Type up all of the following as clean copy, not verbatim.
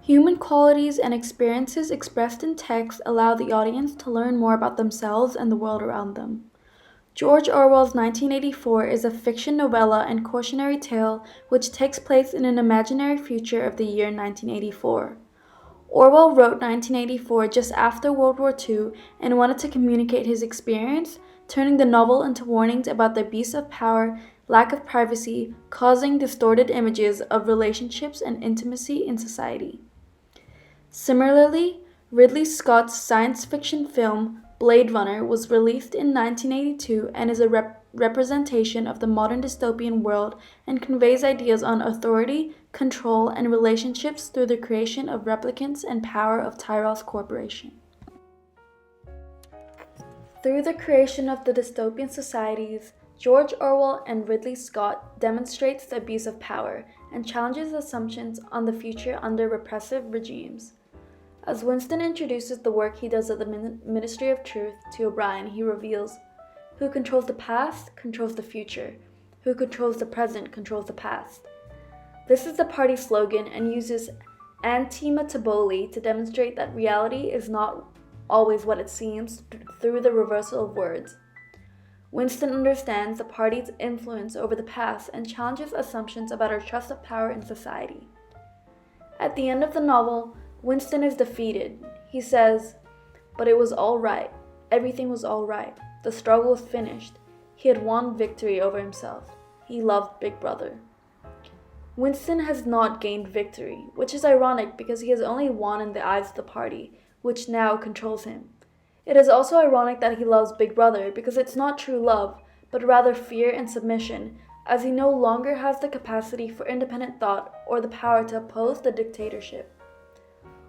Human qualities and experiences expressed in text allow the audience to learn more about themselves and the world around them. George Orwell's 1984 is a fiction novella and cautionary tale which takes place in an imaginary future of the year 1984. Orwell wrote 1984 just after World War II and wanted to communicate his experience, turning the novel into warnings about the abuse of power, lack of privacy, causing distorted images of relationships and intimacy in society. Similarly, Ridley Scott's science fiction film Blade Runner was released in 1982 and is a representation of the modern dystopian world and conveys ideas on authority, control, and relationships through the creation of replicants and power of Tyrell's corporation. Through the creation of the dystopian societies, George Orwell and Ridley Scott demonstrates the abuse of power and challenges assumptions on the future under repressive regimes. As Winston introduces the work he does at the Ministry of Truth to O'Brien, he reveals, "Who controls the past controls the future. Who controls the present controls the past." This is the party's slogan and uses anti-metabole to demonstrate that reality is not always what it seems through the reversal of words. Winston understands the party's influence over the past and challenges assumptions about our trust of power in society. At the end of the novel, Winston is defeated. He says, "But it was all right. Everything was all right. The struggle was finished. He had won victory over himself. He loved Big Brother." Winston has not gained victory, which is ironic because he has only won in the eyes of the party, which now controls him. It is also ironic that he loves Big Brother because it's not true love, but rather fear and submission, as he no longer has the capacity for independent thought or the power to oppose the dictatorship.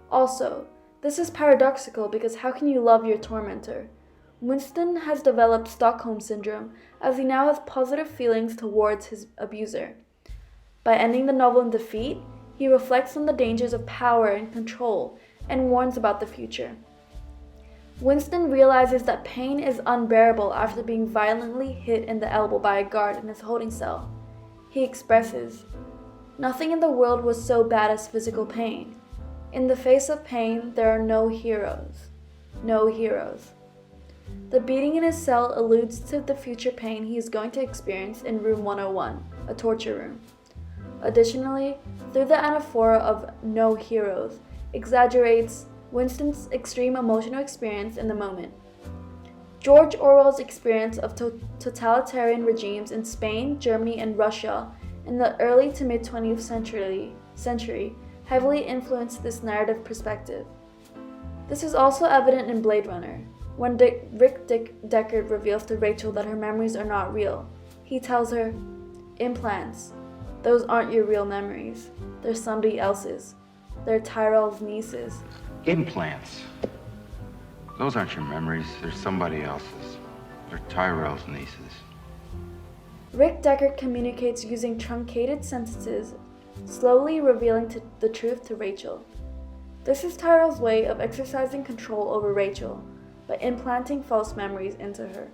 Also, this is paradoxical because how can you love your tormentor? Winston has developed Stockholm Syndrome as he now has positive feelings towards his abuser. By ending the novel in defeat, he reflects on the dangers of power and control and warns about the future. Winston realizes that pain is unbearable after being violently hit in the elbow by a guard in his holding cell. He expresses, "Nothing in the world was so bad as physical pain. In the face of pain, there are no heroes. No heroes." The beating in his cell alludes to the future pain he is going to experience in Room 101, a torture room. Additionally, through the anaphora of "no heroes," exaggerates Winston's extreme emotional experience in the moment. George Orwell's experience of totalitarian regimes in Spain, Germany, and Russia in the early to mid-20th century heavily influenced this narrative perspective. This is also evident in Blade Runner, when Rick Deckard reveals to Rachel that her memories are not real. He tells her, "Implants. Those aren't your real memories. They're somebody else's. They're Tyrell's nieces." Implants. Those aren't your memories. They're somebody else's. They're Tyrell's nieces. Rick Deckard communicates using truncated sentences, slowly revealing the truth to Rachel. This is Tyrell's way of exercising control over Rachel, by implanting false memories into her.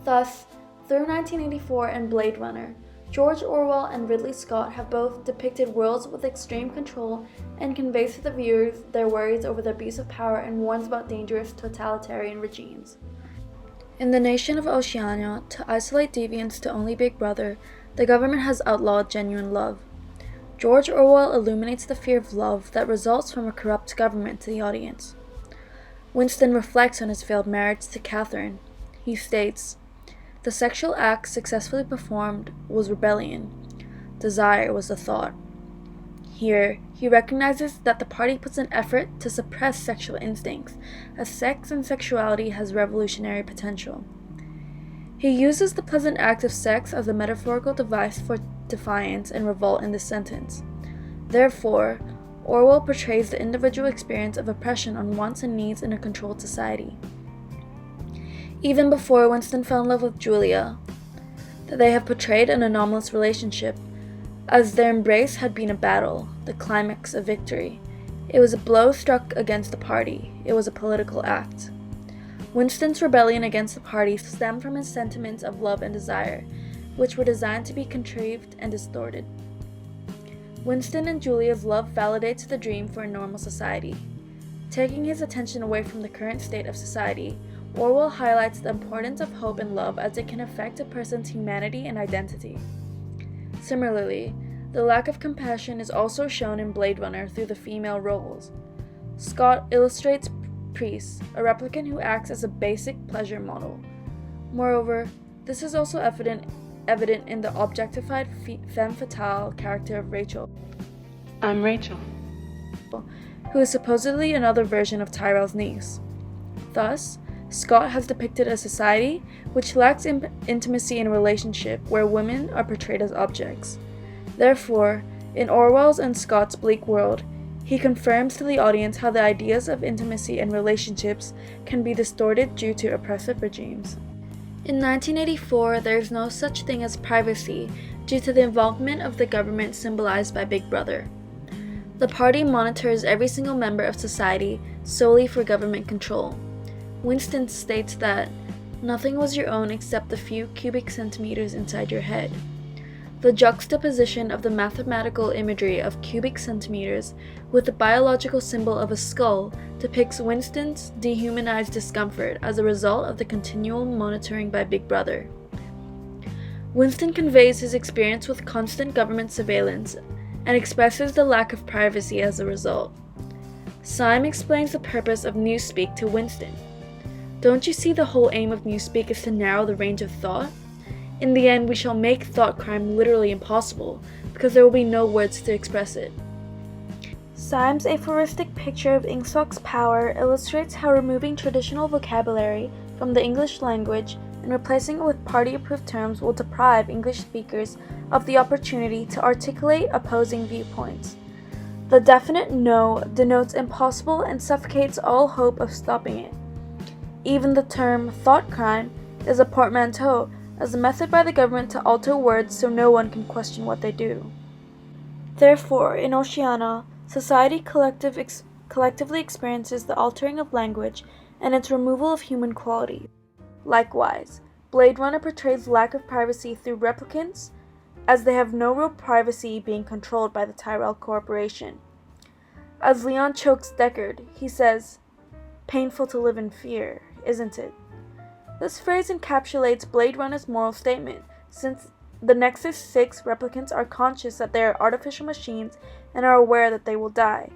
Thus, through 1984 and Blade Runner, George Orwell and Ridley Scott have both depicted worlds with extreme control and conveys to the viewers their worries over the abuse of power and warns about dangerous totalitarian regimes. In the nation of Oceania, to isolate deviants to only Big Brother, the government has outlawed genuine love. George Orwell illuminates the fear of love that results from a corrupt government to the audience. Winston reflects on his failed marriage to Catherine. He states, "The sexual act successfully performed was rebellion. Desire was the thought." Here, he recognizes that the party puts an effort to suppress sexual instincts, as sex and sexuality has revolutionary potential. He uses the pleasant act of sex as a metaphorical device for defiance and revolt in this sentence. Therefore, Orwell portrays the individual experience of oppression on wants and needs in a controlled society. Even before Winston fell in love with Julia, they have portrayed an anomalous relationship, as their embrace had been a battle, the climax of victory. It was a blow struck against the party. It was a political act. Winston's rebellion against the party stemmed from his sentiments of love and desire, which were designed to be contrived and distorted. Winston and Julia's love validates the dream for a normal society. Taking his attention away from the current state of society, Orwell highlights the importance of hope and love as it can affect a person's humanity and identity. Similarly, the lack of compassion is also shown in Blade Runner through the female roles. Scott illustrates Priest, a replicant who acts as a basic pleasure model. Moreover, this is also evident in the objectified femme fatale character of Rachel. I'm Rachel. Who is supposedly another version of Tyrell's niece. Thus, Scott has depicted a society which lacks intimacy in relationship where women are portrayed as objects. Therefore, in Orwell's and Scott's bleak world, he confirms to the audience how the ideas of intimacy and relationships can be distorted due to oppressive regimes. In 1984, there is no such thing as privacy due to the involvement of the government symbolized by Big Brother. The party monitors every single member of society solely for government control. Winston states that nothing was your own except the few cubic centimeters inside your head. The juxtaposition of the mathematical imagery of cubic centimeters with the biological symbol of a skull depicts Winston's dehumanized discomfort as a result of the continual monitoring by Big Brother. Winston conveys his experience with constant government surveillance and expresses the lack of privacy as a result. Syme explains the purpose of Newspeak to Winston. Don't you see the whole aim of Newspeak is to narrow the range of thought? In the end, we shall make thought crime literally impossible, because there will be no words to express it. Syme's aphoristic picture of Ingsock's power illustrates how removing traditional vocabulary from the English language and replacing it with party-approved terms will deprive English speakers of the opportunity to articulate opposing viewpoints. The definite no denotes impossible and suffocates all hope of stopping it. Even the term thought crime is a portmanteau as a method by the government to alter words so no one can question what they do. Therefore, in Oceania, society collectively experiences the altering of language and its removal of human quality. Likewise, Blade Runner portrays lack of privacy through replicants, as they have no real privacy being controlled by the Tyrell Corporation. As Leon chokes Deckard, he says, "Painful to live in fear, isn't it?" This phrase encapsulates Blade Runner's moral statement, since the Nexus 6 replicants are conscious that they are artificial machines and are aware that they will die,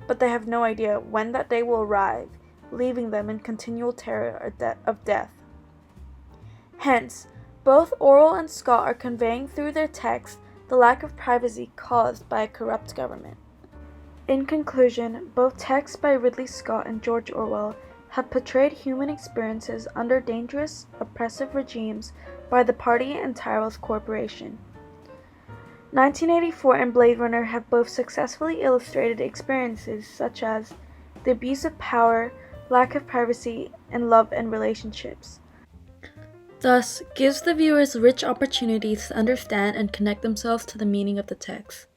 but they have no idea when that day will arrive, leaving them in continual terror of death. Hence, both Orwell and Scott are conveying through their text the lack of privacy caused by a corrupt government. In conclusion, both texts by Ridley Scott and George Orwell have portrayed human experiences under dangerous, oppressive regimes by the party and Tyrell's corporation. 1984 and Blade Runner have both successfully illustrated experiences such as the abuse of power, lack of privacy, and love and relationships. Thus, gives the viewers rich opportunities to understand and connect themselves to the meaning of the text.